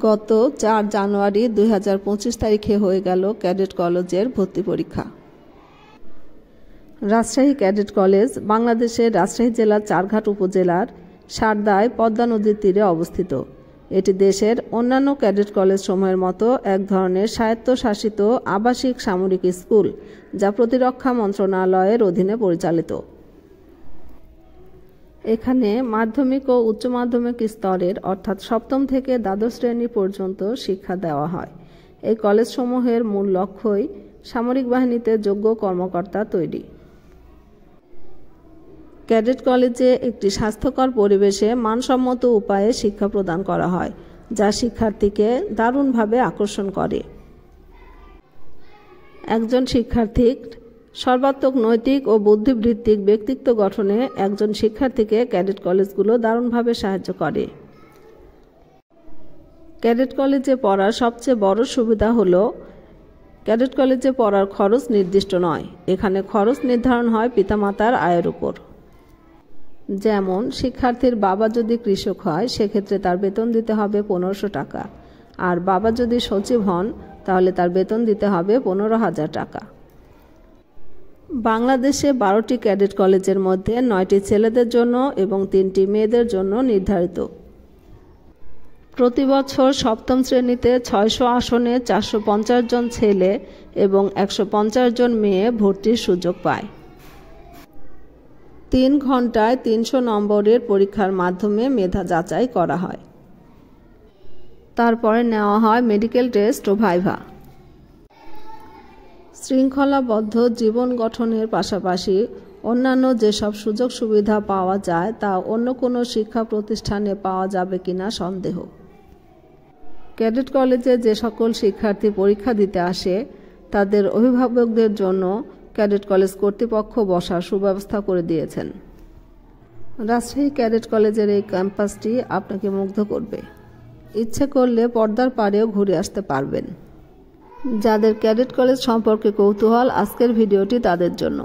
গত 4 জানুয়ারি 2025 তারিখে হয়ে গেল ক্যাডেট কলেজের ভর্তি পরীক্ষা। রাজশাহী ক্যাডেট কলেজ বাংলাদেশের রাজশাহী জেলার চারঘাট উপজেলার সারদায় পদ্মা নদীর তীরে অবস্থিত। এটি দেশের অন্যান্য ক্যাডেট কলেজ সমূহের মতো এক ধরনের স্বায়ত্তশাসিত আবাসিক সামরিক স্কুল, যা প্রতিরক্ষা মন্ত্রণালয়ের অধীনে পরিচালিত। এখানে মাধ্যমিক ও উচ্চ মাধ্যমিক স্তরের অর্থাৎ সপ্তম থেকে দ্বাদশ শ্রেণী পর্যন্ত শিক্ষা দেওয়া হয়। এই কলেজসমূহের মূল লক্ষ্যই সামরিক বাহিনীতে যোগ্য কর্মকর্তা তৈরি। ক্যাডেট কলেজে একটি স্বাস্থ্যকর পরিবেশে মানসম্মত উপায়ে শিক্ষা প্রদান করা হয়, যা শিক্ষার্থীকে দারুণভাবে আকর্ষণ করে। একজন শিক্ষার্থীর সর্বাত্মক নৈতিক ও বুদ্ধিবৃত্তিক ব্যক্তিত্ব গঠনে একজন শিক্ষার্থীকে ক্যাডেট কলেজগুলো দারুণভাবে সাহায্য করে। ক্যাডেট কলেজে পড়ার সবচেয়ে বড় সুবিধা হলো ক্যাডেট কলেজে পড়ার খরচ নির্দিষ্ট নয়। এখানে খরচ নির্ধারণ হয় পিতামাতার আয়ের উপর। যেমন শিক্ষার্থীর বাবা যদি কৃষক হয়, সেক্ষেত্রে তার বেতন দিতে হবে 1500 টাকা, আর বাবা যদি সচিব হন তাহলে তার বেতন দিতে হবে 15,000 টাকা। বাংলাদেশে 12টি ক্যাডেট কলেজের মধ্যে 9টি ছেলেদের জন্য এবং 3টি মেয়েদের জন্য নির্ধারিত। প্রতি বছর সপ্তম শ্রেণীতে 600 আসনে 450 জন ছেলে এবং 150 জন মেয়ে ভর্তির সুযোগ পায়। 3 ঘন্টায় 300 নম্বরের পরীক্ষার মাধ্যমে মেধা যাচাই করা হয়। তারপরে নেওয়া হয় মেডিকেল টেস্ট ও ভাইভা। শৃঙ্খলাবদ্ধ জীবন গঠনের পাশাপাশি অন্যান্য যেসব সুযোগ সুবিধা পাওয়া যায় তা অন্য কোনো শিক্ষা প্রতিষ্ঠানে পাওয়া যাবে কিনা সন্দেহ। ক্যাডেট কলেজে যে সকল শিক্ষার্থী পরীক্ষা দিতে আসে তাদের অভিভাবকদের জন্য ক্যাডেট কলেজ কর্তৃপক্ষ বসার সুব্যবস্থা করে দিয়েছেন। রাজশাহী ক্যাডেট কলেজের এই ক্যাম্পাসটি আপনাকে মুগ্ধ করবে। ইচ্ছে করলে পর্দার পাড়েও ঘুরে আসতে পারবেন। যাদের ক্যাডেট কলেজ সম্পর্কে কৌতূহল, আজকের ভিডিওটি তাদের জন্য।